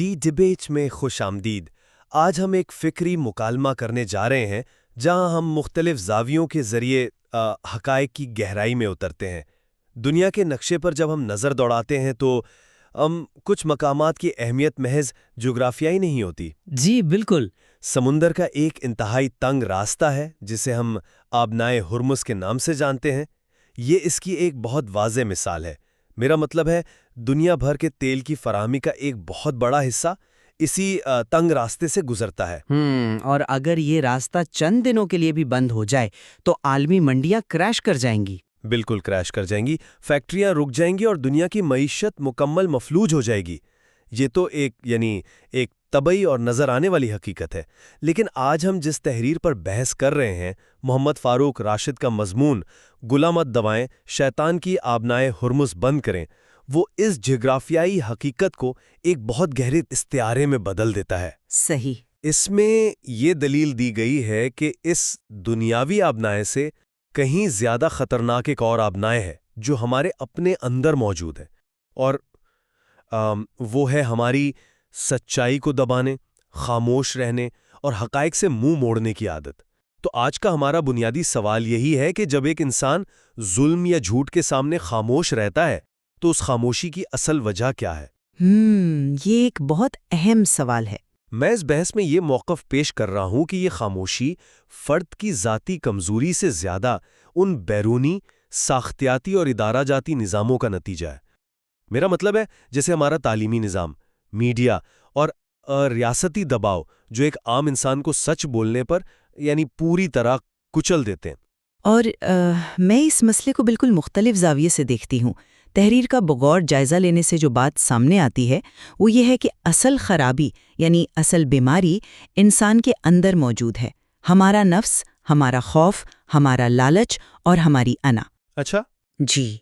دی debate میں خوش آمدید۔ آج ہم ایک فکری مکالمہ کرنے جا رہے ہیں جہاں ہم مختلف زاویوں کے ذریعے حقائق کی گہرائی میں اترتے ہیں۔ دنیا کے نقشے پر جب ہم نظر دوڑاتے ہیں تو کچھ مقامات کی اہمیت محض جغرافیائی نہیں ہوتی۔ جی بالکل۔ سمندر کا ایک انتہائی تنگ راستہ ہے جسے ہم آبنائے ہرمز کے نام سے جانتے ہیں۔ یہ اس کی ایک بہت واضح مثال ہے۔ میرا مطلب ہے دنیا بھر کے تیل کی فراہمی کا ایک بہت بڑا حصہ اسی تنگ راستے سے گزرتا ہے۔ اور اگر یہ راستہ چند دنوں کے لیے بھی بند ہو جائے تو عالمی منڈیاں کریش کر جائیں گی۔ بالکل کریش کر جائیں گی، فیکٹریاں رک جائیں گی اور دنیا کی معیشت مکمل مفلوج ہو جائے گی۔ یہ تو ایک طبعی اور نظر آنے والی حقیقت ہے۔ لیکن آج ہم جس تحریر پر بحث کر رہے ہیں، محمد فاروق راشد کا مضمون "غلہ مت دوائیں، شیطان کی آبنائے ہرمز بند کریں"، وہ اس جغرافیائی حقیقت کو ایک بہت گہرے استعارے میں بدل دیتا ہے۔ صحیح۔ اس میں یہ دلیل دی گئی ہے کہ اس دنیاوی آبنائے سے کہیں زیادہ خطرناک ایک اور آبنائے ہے جو ہمارے اپنے اندر موجود ہے، اور وہ ہے ہماری سچائی کو دبانے، خاموش رہنے اور حقائق سے منہ موڑنے کی عادت۔ تو آج کا ہمارا بنیادی سوال یہی ہے کہ جب ایک انسان ظلم یا جھوٹ کے سامنے خاموش رہتا ہے تو اس خاموشی کی اصل وجہ کیا ہے؟ یہ ایک بہت اہم سوال ہے۔ میں اس بحث میں یہ موقف پیش کر رہا ہوں کہ یہ خاموشی فرد کی ذاتی کمزوری سے زیادہ ان بیرونی، ساختیاتی اور ادارہ جاتی نظاموں کا نتیجہ ہے۔ میرا مطلب ہے جیسے ہمارا تعلیمی نظام، میڈیا اور ریاستی دباؤ جو ایک عام انسان کو سچ بولنے پر پوری طرح کچل دیتے ہیں۔ اور میں اس مسئلے کو بالکل مختلف زاویے سے دیکھتی ہوں۔ تحریر کا بغور جائزہ لینے سے جو بات سامنے آتی ہے وہ یہ ہے کہ اصل خرابی اصل بیماری انسان کے اندر موجود ہے، ہمارا نفس، ہمارا خوف، ہمارا لالچ اور ہماری انا۔ اچھا؟ جی،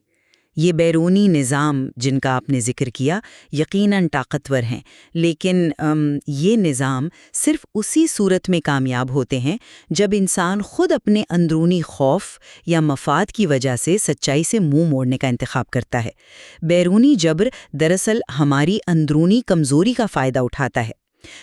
یہ بیرونی نظام جن کا آپ نے ذکر کیا یقیناً طاقتور ہیں، لیکن یہ نظام صرف اسی صورت میں کامیاب ہوتے ہیں جب انسان خود اپنے اندرونی خوف یا مفاد کی وجہ سے سچائی سے منہ موڑنے کا انتخاب کرتا ہے۔ بیرونی جبر دراصل ہماری اندرونی کمزوری کا فائدہ اٹھاتا ہے۔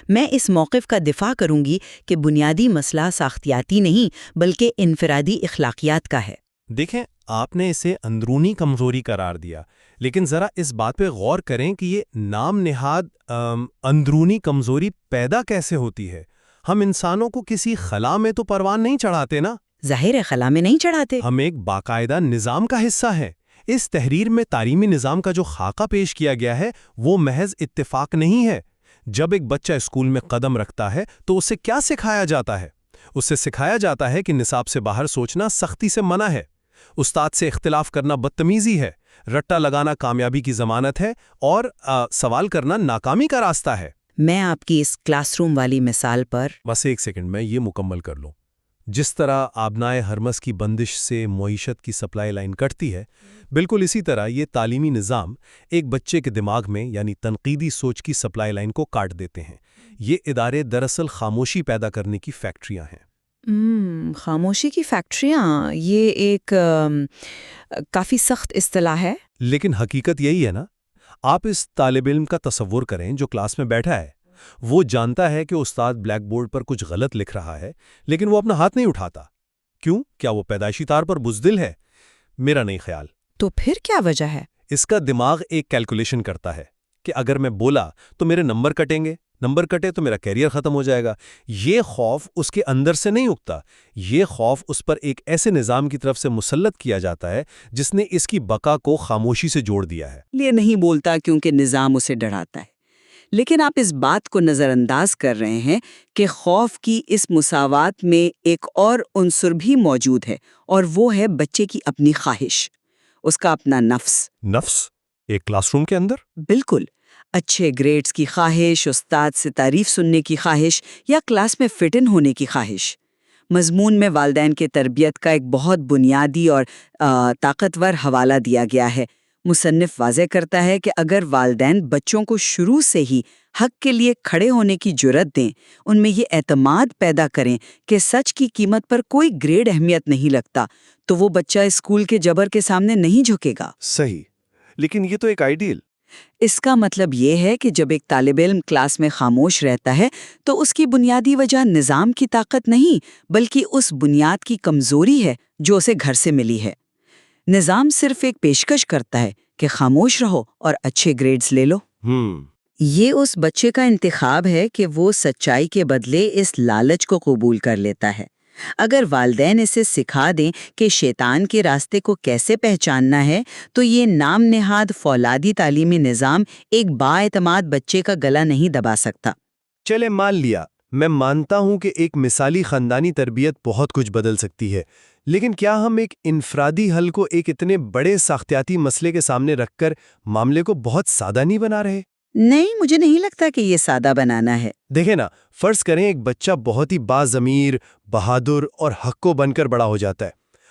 میں اس موقف کا دفاع کروں گی کہ بنیادی مسئلہ ساختیاتی نہیں بلکہ انفرادی اخلاقیات کا ہے۔ دیکھیں، آپ نے اسے اندرونی کمزوری قرار دیا، لیکن ذرا اس بات پہ غور کریں کہ یہ نام نہاد اندرونی کمزوری پیدا کیسے ہوتی ہے۔ ہم انسانوں کو کسی خلا میں تو پروان نہیں چڑھاتے نا؟ ظاہر ہے خلا میں نہیں چڑھاتے۔ ہم ایک باقاعدہ نظام کا حصہ ہیں۔ اس تحریر میں تعلیمی نظام کا جو خاکہ پیش کیا گیا ہے وہ محض اتفاق نہیں ہے۔ جب ایک بچہ اسکول میں قدم رکھتا ہے تو اسے کیا سکھایا جاتا ہے؟ اسے سکھایا جاتا ہے کہ نصاب سے باہر سوچنا سختی سے منع ہے، استاد سے اختلاف کرنا بدتمیزی ہے، رٹا لگانا کامیابی کی ضمانت ہے اور سوال کرنا ناکامی کا راستہ ہے۔ میں آپ کی اس کلاس روم والی مثال پر بس ایک سیکنڈ میں یہ مکمل کر لوں۔ جس طرح آبنائے ہرمز کی بندش سے معیشت کی سپلائی لائن کٹتی ہے، بالکل اسی طرح یہ تعلیمی نظام ایک بچے کے دماغ میں تنقیدی سوچ کی سپلائی لائن کو کاٹ دیتے ہیں۔ یہ ادارے دراصل خاموشی پیدا کرنے کی فیکٹریاں ہیں۔ خاموشی کی فیکٹریاں، یہ ایک کافی سخت اصطلاح ہے۔ لیکن حقیقت یہی ہے نا۔ آپ اس طالب علم کا تصور کریں جو کلاس میں بیٹھا ہے، وہ جانتا ہے کہ استاد بلیک بورڈ پر کچھ غلط لکھ رہا ہے، لیکن وہ اپنا ہاتھ نہیں اٹھاتا۔ کیوں؟ کیا وہ پیدائشی طور پر بزدل ہے؟ میرا نہیں خیال۔ تو پھر کیا وجہ ہے؟ اس کا دماغ ایک کیلکولیشن کرتا ہے کہ اگر میں بولا تو میرے نمبر کٹیں گے، نمبر کٹے تو میرا کیریئر ختم ہو جائے گا۔ یہ خوف اس کے اندر سے نہیں اگتا، یہ خوف اس پر ایک ایسے نظام کی طرف سے مسلط کیا جاتا ہے جس نے اس کی بقا کو خاموشی سے جوڑ دیا ہے۔ یہ نہیں بولتا کیونکہ نظام اسے ڈراتا ہے، لیکن آپ اس بات کو نظر انداز کر رہے ہیں کہ خوف کی اس مساوات میں ایک اور عنصر بھی موجود ہے، اور وہ ہے بچے کی اپنی خواہش، اس کا اپنا نفس۔ نفس ایک کلاس روم کے اندر؟ بالکل۔ اچھے گریڈز کی خواہش، استاد سے تعریف سننے کی خواہش، یا کلاس میں فٹ ان ہونے کی خواہش۔ مضمون میں والدین کے تربیت کا ایک بہت بنیادی اور طاقتور حوالہ دیا گیا ہے۔ مصنف واضح کرتا ہے کہ اگر والدین بچوں کو شروع سے ہی حق کے لیے کھڑے ہونے کی جرأت دیں، ان میں یہ اعتماد پیدا کریں کہ سچ کی قیمت پر کوئی گریڈ اہمیت نہیں لگتا، تو وہ بچہ اسکول کے جبر کے سامنے نہیں جھکے گا۔ صحیح، لیکن یہ تو ایک آئیڈیل اس کا مطلب یہ ہے کہ جب ایک طالب علم کلاس میں خاموش رہتا ہے تو اس کی بنیادی وجہ نظام کی طاقت نہیں بلکہ اس بنیاد کی کمزوری ہے جو اسے گھر سے ملی ہے۔ نظام صرف ایک پیشکش کرتا ہے کہ خاموش رہو اور اچھے گریڈز لے لو۔ یہ اس بچے کا انتخاب ہے کہ وہ سچائی کے بدلے اس لالچ کو قبول کر لیتا ہے۔ اگر والدین اسے سکھا دیں کہ شیطان کے راستے کو کیسے پہچاننا ہے تو یہ نام نہاد فولادی تعلیمی نظام ایک بااعتماد بچے کا گلا نہیں دبا سکتا۔ چلے مان لیا، میں مانتا ہوں کہ ایک مثالی خاندانی تربیت بہت کچھ بدل سکتی ہے، لیکن کیا ہم ایک انفرادی حل کو ایک اتنے بڑے ساختیاتی مسئلے کے سامنے رکھ کر معاملے کو بہت سادہ نہیں بنا رہے؟ نہیں، مجھے نہیں لگتا کہ یہ سادہ بنانا ہے۔ دیکھیں نا، فرض کریں ایک بچہ بہت ہی باضمیر، بہادر اور حقو بن کر بڑا ہو جاتا ہے۔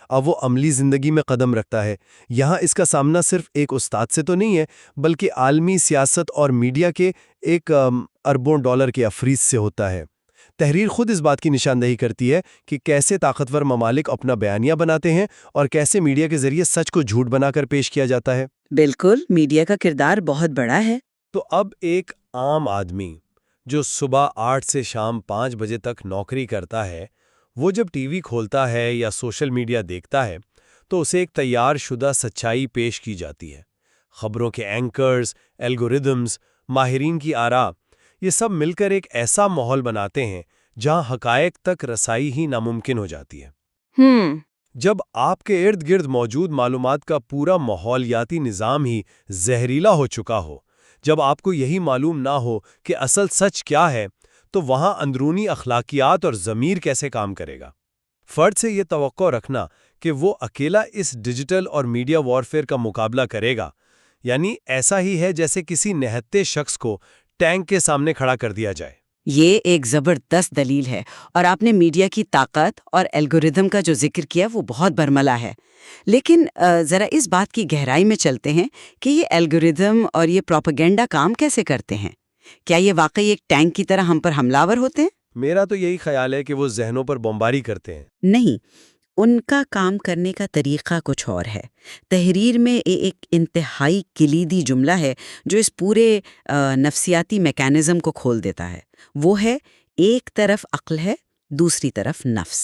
اب وہ عملی زندگی میں قدم رکھتا ہے۔ یہاں اس کا سامنا صرف ایک استاد سے تو نہیں ہے، بلکہ عالمی سیاست اور میڈیا کے ایک اربوں ڈالر کے افریز سے ہوتا ہے۔ تحریر خود اس بات کی نشاندہی کرتی ہے کہ کیسے طاقتور ممالک اپنا بیانیہ بناتے ہیں اور کیسے میڈیا کے ذریعے سچ کو جھوٹ بنا کر پیش کیا جاتا ہے۔ بالکل، میڈیا کا کردار بہت بڑا ہے۔ تو اب ایک عام آدمی جو صبح 8 سے شام 5 بجے تک نوکری کرتا ہے، وہ جب ٹی وی کھولتا ہے یا سوشل میڈیا دیکھتا ہے تو اسے ایک تیار شدہ سچائی پیش کی جاتی ہے۔ خبروں کے اینکرز، الگوریدمز، ماہرین کی آراء، یہ سب مل کر ایک ایسا ماحول بناتے ہیں جہاں حقائق تک رسائی ہی ناممکن ہو جاتی ہے۔ جب آپ کے ارد گرد موجود معلومات کا پورا ماحولیاتی نظام ہی زہریلا ہو چکا ہو، جب آپ کو یہی معلوم نہ ہو کہ اصل سچ کیا ہے، تو وہاں اندرونی اخلاقیات اور ضمیر کیسے کام کرے گا؟ فرد سے یہ توقع رکھنا کہ وہ اکیلا اس ڈیجیٹل اور میڈیا وارفیئر کا مقابلہ کرے گا، یعنی ایسا ہی ہے جیسے کسی نہتے شخص کو ٹینک کے سامنے کھڑا کر دیا جائے۔ یہ ایک زبردست دلیل ہے، اور آپ نے میڈیا کی طاقت اور الگوریدم کا جو ذکر کیا وہ بہت برملا ہے۔ لیکن ذرا اس بات کی گہرائی میں چلتے ہیں کہ یہ الگوریدم اور یہ پروپیگنڈا کام کیسے کرتے ہیں؟ کیا یہ واقعی ایک ٹینک کی طرح ہم پر حملہ ہوتے ہیں؟ میرا تو یہی خیال ہے کہ وہ ذہنوں پر بمباری کرتے ہیں۔ نہیں، ان کا کام کرنے کا طریقہ کچھ اور ہے۔ تحریر میں ایک انتہائی کلیدی جملہ ہے جو اس پورے نفسیاتی میکانزم کو کھول دیتا ہے۔ وہ ہے، ایک طرف عقل ہے، دوسری طرف نفس۔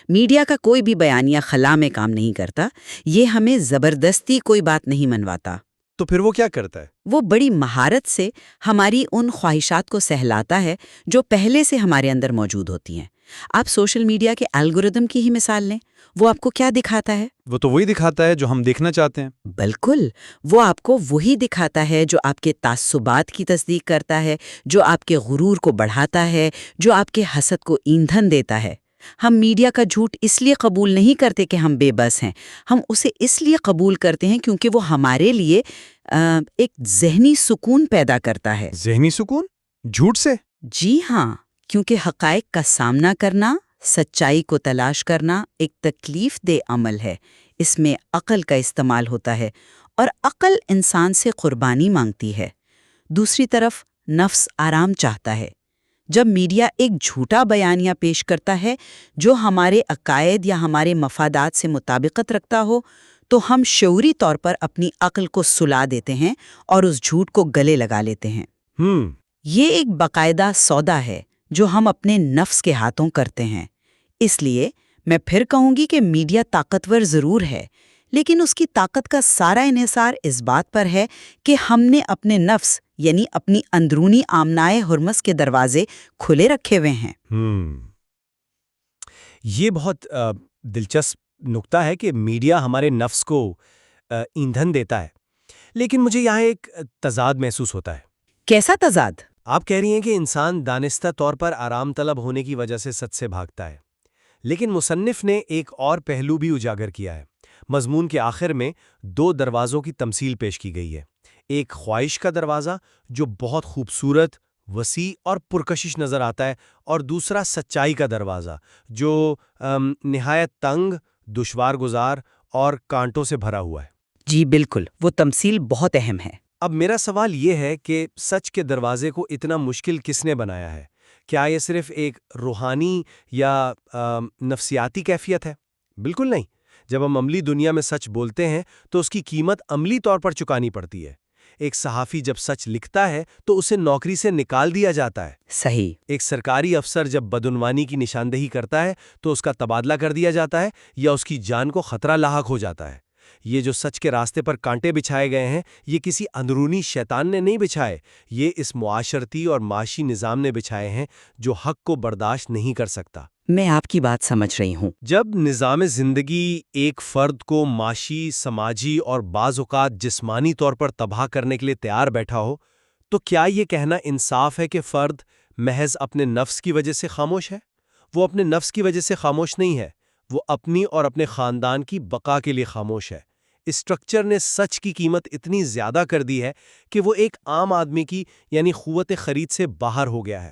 میڈیا کا کوئی بھی بیانیہ خلا میں کام نہیں کرتا، یہ ہمیں زبردستی کوئی بات نہیں منواتا۔ تو پھر وہ کیا کرتا ہے؟ وہ بڑی مہارت سے ہماری ان خواہشات کو سہلاتا ہے جو پہلے سے ہمارے اندر موجود ہوتی ہیں۔ آپ سوشل میڈیا کے الگوریدم کی ہی مثال لیں، وہ آپ کو کیا دکھاتا ہے؟ وہ تو وہی دکھاتا ہے جو ہم دیکھنا چاہتے ہیں۔ بالکل، وہ آپ کو وہی دکھاتا ہے جو آپ کے تعصبات کی تصدیق کرتا ہے، جو آپ کے غرور کو بڑھاتا ہے، جو آپ کے حسد کو ایندھن دیتا ہے۔ ہم میڈیا کا جھوٹ اس لیے قبول نہیں کرتے کہ ہم بے بس ہیں، ہم اسے اس لیے قبول کرتے ہیں کیونکہ وہ ہمارے لیے ایک ذہنی سکون پیدا کرتا ہے۔ ذہنی سکون؟ جھوٹ سے؟ جی ہاں، کیونکہ حقائق کا سامنا کرنا، سچائی کو تلاش کرنا ایک تکلیف دہ عمل ہے۔ اس میں عقل کا استعمال ہوتا ہے، اور عقل انسان سے قربانی مانگتی ہے۔ دوسری طرف نفس آرام چاہتا ہے۔ جب میڈیا ایک جھوٹا بیانیہ پیش کرتا ہے جو ہمارے عقائد یا ہمارے مفادات سے مطابقت رکھتا ہو، تو ہم شعوری طور پر اپنی عقل کو سلا دیتے ہیں اور اس جھوٹ کو گلے لگا لیتے ہیں۔ یہ ایک باقاعدہ سودا ہے جو ہم اپنے نفس کے ہاتھوں کرتے ہیں۔ اس لیے میں پھر کہوں گی کہ میڈیا طاقتور ضرور ہے، لیکن اس کی طاقت کا سارا انحصار اس بات پر ہے کہ ہم نے اپنے نفس یعنی اپنی اندرونی آمنائے حرمس کے دروازے کھلے رکھے ہوئے ہیں۔ یہ بہت دلچسپ نکتہ ہے کہ میڈیا ہمارے نفس کو ایندھن دیتا ہے، لیکن مجھے یہاں ایک تضاد محسوس ہوتا ہے۔ کیسا تضاد؟ آپ کہہ رہی ہیں کہ انسان دانستہ طور پر آرام طلب ہونے کی وجہ سے سچ سے بھاگتا ہے، لیکن مصنف نے ایک اور پہلو بھی اجاگر کیا ہے۔ مضمون کے آخر میں 2 دروازوں کی تمثیل پیش کی گئی ہے، ایک خواہش کا دروازہ جو بہت خوبصورت، وسیع اور پرکشش نظر آتا ہے، اور دوسرا سچائی کا دروازہ جو نہایت تنگ، دشوار گزار اور کانٹوں سے بھرا ہوا ہے۔ جی بالکل، وہ تمثیل بہت اہم ہے۔ اب میرا سوال یہ ہے کہ سچ کے دروازے کو اتنا مشکل کس نے بنایا ہے؟ کیا یہ صرف ایک روحانی یا نفسیاتی کیفیت ہے؟ بالکل نہیں۔ جب ہم عملی دنیا میں سچ بولتے ہیں تو اس کی قیمت عملی طور پر چکانی پڑتی ہے۔ ایک صحافی جب سچ لکھتا ہے تو اسے نوکری سے نکال دیا جاتا ہے. صحیح. ایک سرکاری افسر جب بدعنوانی کی نشاندہی کرتا ہے تو اس کا تبادلہ کر دیا جاتا ہے یا اس کی جان کو خطرہ لاحق ہو جاتا ہے. یہ جو سچ کے راستے پر کانٹے بچھائے گئے ہیں، یہ کسی اندرونی شیطان نے نہیں بچھائے، یہ اس معاشرتی اور معاشی نظام نے بچھائے ہیں جو حق کو برداشت نہیں کر سکتا. میں آپ کی بات سمجھ رہی ہوں. جب نظام زندگی ایک فرد کو معاشی، سماجی اور بعض اوقات جسمانی طور پر تباہ کرنے کے لیے تیار بیٹھا ہو، تو کیا یہ کہنا انصاف ہے کہ فرد محض اپنے نفس کی وجہ سے خاموش ہے؟ وہ اپنے نفس کی وجہ سے خاموش نہیں ہے، وہ اپنی اور اپنے خاندان کی بقا کے لیے خاموش ہے. اسٹرکچر نے سچ کی قیمت اتنی زیادہ کر دی ہے کہ وہ ایک عام آدمی کی یعنی قوت خرید سے باہر ہو گیا ہے.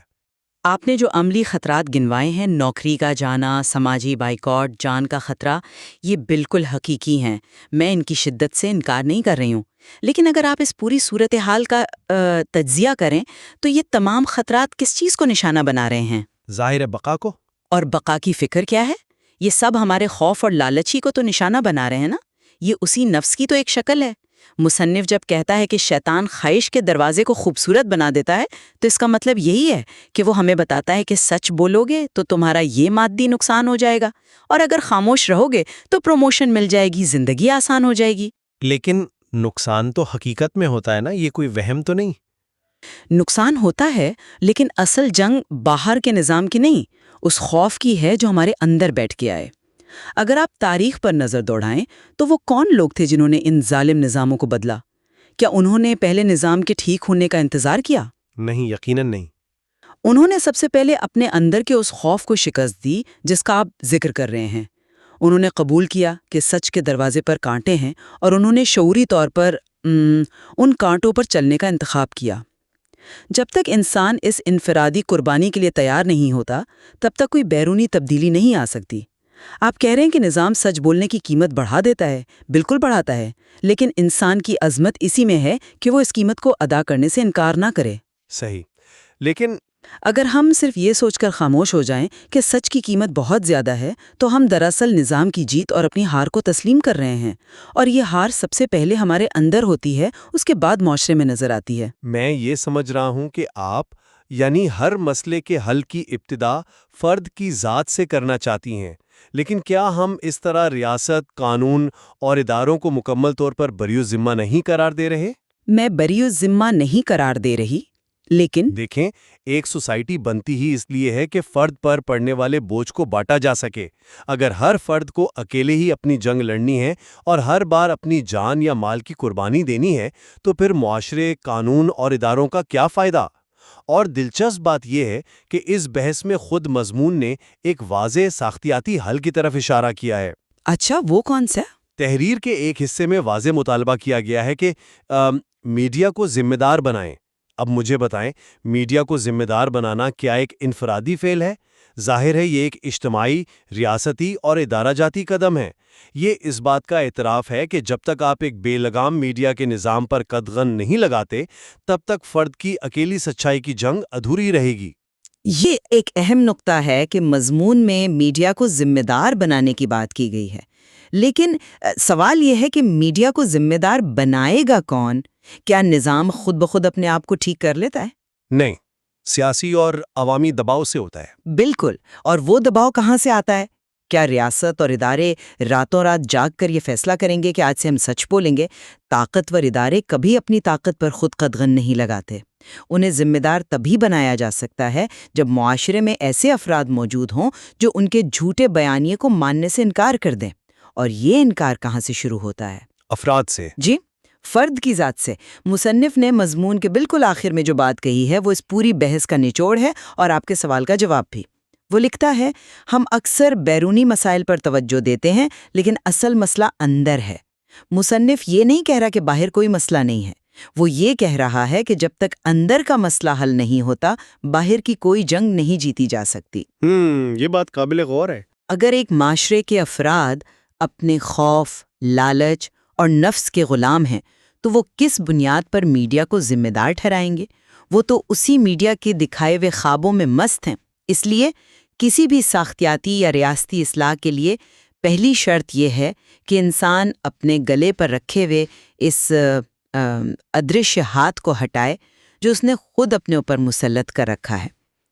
آپ نے جو عملی خطرات گنوائے ہیں، نوکری کا جانا، سماجی بائیکاٹ، جان کا خطرہ، یہ بالکل حقیقی ہیں. میں ان کی شدت سے انکار نہیں کر رہی ہوں. لیکن اگر آپ اس پوری صورتحال کا تجزیہ کریں تو یہ تمام خطرات کس چیز کو نشانہ بنا رہے ہیں؟ ظاہر ہے بقا کو. اور بقا کی فکر کیا ہے؟ یہ سب ہمارے خوف اور لالچی کو تو نشانہ بنا رہے ہیں نا. یہ اسی نفس کی تو ایک شکل ہے. مصنف جب کہتا ہے کہ شیطان خواہش کے دروازے کو خوبصورت بنا دیتا ہے تو اس کا مطلب یہی ہے کہ وہ ہمیں بتاتا ہے کہ سچ بولو گے تو تمہارا یہ مادی نقصان ہو جائے گا، اور اگر خاموش رہو گے تو پروموشن مل جائے گی، زندگی آسان ہو جائے گی. لیکن نقصان تو حقیقت میں ہوتا ہے نا، یہ کوئی وہم تو نہیں. نقصان ہوتا ہے، لیکن اصل جنگ باہر کے نظام کی نہیں، اس خوف کی ہے جو ہمارے اندر بیٹھ کے آئے. اگر آپ تاریخ پر نظر دوڑائیں تو وہ کون لوگ تھے جنہوں نے ان ظالم نظاموں کو بدلا؟ کیا انہوں نے پہلے نظام کے ٹھیک ہونے کا انتظار کیا؟ نہیں، یقیناً نہیں. انہوں نے سب سے پہلے اپنے اندر کے اس خوف کو شکست دی جس کا آپ ذکر کر رہے ہیں. انہوں نے قبول کیا کہ سچ کے دروازے پر کانٹے ہیں، اور انہوں نے شعوری طور پر ان کانٹوں پر چلنے کا انتخاب کیا. جب تک انسان اس انفرادی قربانی کے لیے تیار نہیں ہوتا، تب تک کوئی بیرونی تبدیلی نہیں آ سکتی. آپ کہہ رہے ہیں کہ نظام سچ بولنے کی قیمت بڑھا دیتا ہے، بالکل بڑھاتا ہے، لیکن انسان کی عظمت اسی میں ہے کہ وہ اس قیمت کو ادا کرنے سے انکار نہ کرے. صحیح. لیکن اگر ہم صرف یہ سوچ کر خاموش ہو جائیں کہ سچ کی قیمت بہت زیادہ ہے تو ہم دراصل نظام کی جیت اور اپنی ہار کو تسلیم کر رہے ہیں، اور یہ ہار سب سے پہلے ہمارے اندر ہوتی ہے، اس کے بعد معاشرے میں نظر آتی ہے. میں یہ سمجھ رہا ہوں کہ آپ یعنی ہر مسئلے کے حل کی ابتدا فرد کی ذات سے کرنا چاہتی ہیں. لیکن کیا ہم اس طرح ریاست، قانون اور اداروں کو مکمل طور پر بریء ذمہ نہیں قرار دے رہے؟ میں بریء ذمہ نہیں قرار دے رہی، لیکن دیکھیں، ایک سوسائٹی بنتی ہی اس لیے ہے کہ فرد پر پڑنے والے بوجھ کو بانٹا جا سکے. اگر ہر فرد کو اکیلے ہی اپنی جنگ لڑنی ہے اور ہر بار اپنی جان یا مال کی قربانی دینی ہے تو پھر معاشرے، قانون اور اداروں کا کیا فائدہ؟ اور دلچسپ بات یہ ہے کہ اس بحث میں خود مضمون نے ایک واضح ساختیاتی حل کی طرف اشارہ کیا ہے. اچھا، وہ کون سا؟ تحریر کے ایک حصے میں واضح مطالبہ کیا گیا ہے کہ میڈیا کو ذمہ دار بنائیں. اب مجھے بتائیں، میڈیا کو ذمہ دار بنانا کیا ایک انفرادی فعل ہے؟ ظاہر ہے یہ ایک اجتماعی، ریاستی اور ادارہ جاتی قدم ہے. یہ اس بات کا اعتراف ہے کہ جب تک آپ ایک بے لگام میڈیا کے نظام پر قدغن نہیں لگاتے، تب تک فرد کی اکیلی سچائی کی جنگ ادھوری رہے گی. یہ ایک اہم نقطہ ہے کہ مضمون میں میڈیا کو ذمہ دار بنانے کی بات کی گئی ہے، لیکن سوال یہ ہے کہ میڈیا کو ذمہ دار بنائے گا کون؟ کیا نظام خود بخود اپنے آپ کو ٹھیک کر لیتا ہے؟ نہیں، سیاسی اور عوامی دباؤ سے ہوتا ہے. بالکل. اور وہ دباؤ کہاں سے آتا ہے؟ کیا ریاست اور ادارے راتوں رات جاگ کر یہ فیصلہ کریں گے کہ آج سے ہم سچ بولیں گے؟ طاقتور ادارے کبھی اپنی طاقت پر خود قدغن نہیں لگاتے. انہیں ذمہ دار تبھی بنایا جا سکتا ہے جب معاشرے میں ایسے افراد موجود ہوں جو ان کے جھوٹے بیانیے کو ماننے سے انکار کر دیں. اور یہ انکار کہاں سے شروع ہوتا ہے؟ افراد سے. جی، فرد کی ذات سے. مصنف نے مضمون کے بالکل آخر میں جو بات کہی ہے وہ اس پوری بحث کا نچوڑ ہے اور آپ کے سوال کا جواب بھی. وہ لکھتا ہے، ہم اکثر بیرونی مسائل پر توجہ دیتے ہیں لیکن اصل مسئلہ اندر ہے. مصنف یہ نہیں کہہ رہا کہ باہر کوئی مسئلہ نہیں ہے، وہ یہ کہہ رہا ہے کہ جب تک اندر کا مسئلہ حل نہیں ہوتا، باہر کی کوئی جنگ نہیں جیتی جا سکتی. یہ بات قابل غور ہے. اگر ایک معاشرے کے افراد اپنے خوف، لالچ اور نفس کے غلام ہیں تو وہ کس بنیاد پر میڈیا کو ذمہ دار ٹھہرائیں گے؟ وہ تو اسی میڈیا کے دکھائے ہوئے خوابوں میں مست ہیں. اس لیے کسی بھی ساختیاتی یا ریاستی اصلاح کے لیے پہلی شرط یہ ہے کہ انسان اپنے گلے پر رکھے ہوئے اس ادرشیہ ہاتھ کو ہٹائے جو اس نے خود اپنے اوپر مسلط کر رکھا ہے۔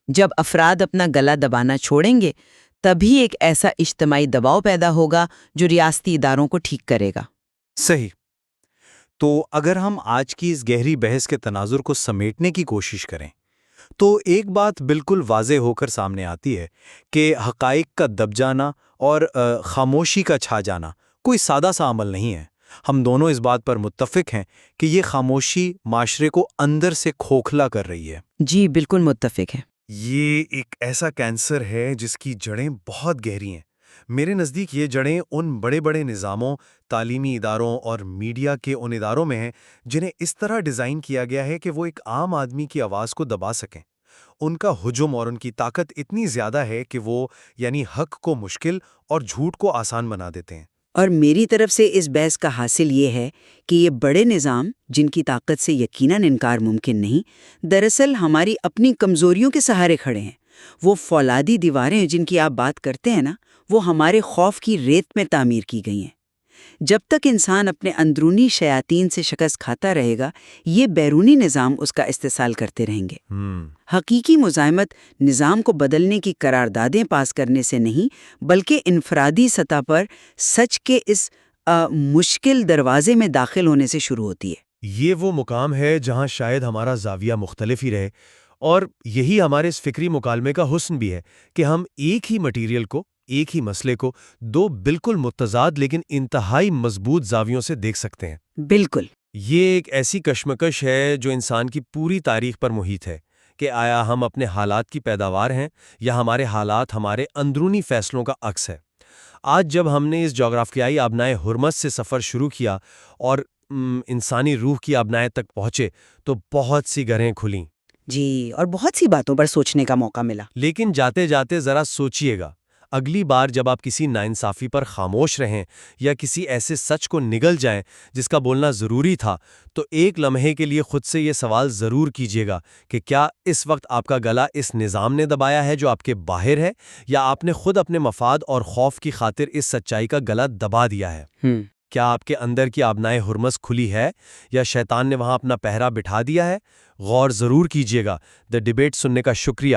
جب افراد اپنا گلا دبانا چھوڑیں گے تبھی ایک ایسا اجتماعی دباؤ پیدا ہوگا جو ریاستی اداروں کو ٹھیک کرے گا۔ صحیح۔ تو اگر ہم آج کی اس گہری بحث کے تناظر کو سمیٹنے کی کوشش کریں تو ایک بات بالکل واضح ہو کر سامنے آتی ہے کہ حقائق کا دب جانا اور خاموشی کا چھا جانا کوئی سادہ سا عمل نہیں ہے۔ ہم دونوں اس بات پر متفق ہیں کہ یہ خاموشی معاشرے کو اندر سے کھوکھلا کر رہی ہے۔ جی بالکل متفق ہے۔ یہ ایک ایسا کینسر ہے جس کی جڑیں بہت گہری ہیں۔ میرے نزدیک یہ جڑیں ان بڑے بڑے نظاموں، تعلیمی اداروں اور میڈیا کے ان اداروں میں ہیں جنہیں اس طرح ڈیزائن کیا گیا ہے کہ وہ ایک عام آدمی کی آواز کو دبا سکیں۔ ان کا ہجوم اور ان کی طاقت اتنی زیادہ ہے کہ وہ حق کو مشکل اور جھوٹ کو آسان بنا دیتے ہیں۔ اور میری طرف سے اس بحث کا حاصل یہ ہے کہ یہ بڑے نظام جن کی طاقت سے یقیناً انکار ممکن نہیں، دراصل ہماری اپنی کمزوریوں کے سہارے کھڑے ہیں۔ وہ فولادی دیواریں جن کی آپ بات کرتے ہیں نا، وہ ہمارے خوف کی ریت میں تعمیر کی گئی ہیں۔ جب تک انسان اپنے اندرونی شیاطین سے شکست کھاتا رہے گا، یہ بیرونی نظام اس کا استحصال کرتے رہیں گے۔ حقیقی مزاحمت نظام کو بدلنے کی قراردادیں پاس کرنے سے نہیں، بلکہ انفرادی سطح پر سچ کے اس مشکل دروازے میں داخل ہونے سے شروع ہوتی ہے۔ یہ وہ مقام ہے جہاں شاید ہمارا زاویہ مختلف ہی رہے، اور یہی ہمارے اس فکری مکالمے کا حسن بھی ہے کہ ہم ایک ہی مٹیریل کو، ایک ہی مسئلے کو دو بالکل متضاد لیکن انتہائی مضبوط زاویوں سے دیکھ سکتے ہیں۔ بالکل۔ یہ ایک ایسی کشمکش ہے جو انسان کی پوری تاریخ پر محیط ہے کہ آیا ہم اپنے حالات کی پیداوار ہیں یا ہمارے حالات ہمارے اندرونی فیصلوں کا عکس ہے۔ آج جب ہم نے اس جغرافیائی آبنائے ہرمز سے سفر شروع کیا اور انسانی روح کی آبنائے تک پہنچے تو بہت سی گرہیں کھلیں۔ جی، اور بہت سی باتوں پر سوچنے کا موقع ملا۔ لیکن جاتے جاتے ذرا سوچئے گا، اگلی بار جب آپ کسی ناانصافی پر خاموش رہیں یا کسی ایسے سچ کو نگل جائیں جس کا بولنا ضروری تھا، تو ایک لمحے کے لیے خود سے یہ سوال ضرور کیجیے گا کہ کیا اس وقت آپ کا گلا اس نظام نے دبایا ہے جو آپ کے باہر ہے، یا آپ نے خود اپنے مفاد اور خوف کی خاطر اس سچائی کا گلا دبا دیا ہے؟ کیا آپ کے اندر کی آبنائے ہرمز کھلی ہے یا شیطان نے وہاں اپنا پہرا بٹھا دیا ہے؟ غور ضرور کیجیے گا۔ دی ڈیبیٹ سننے کا شکریہ۔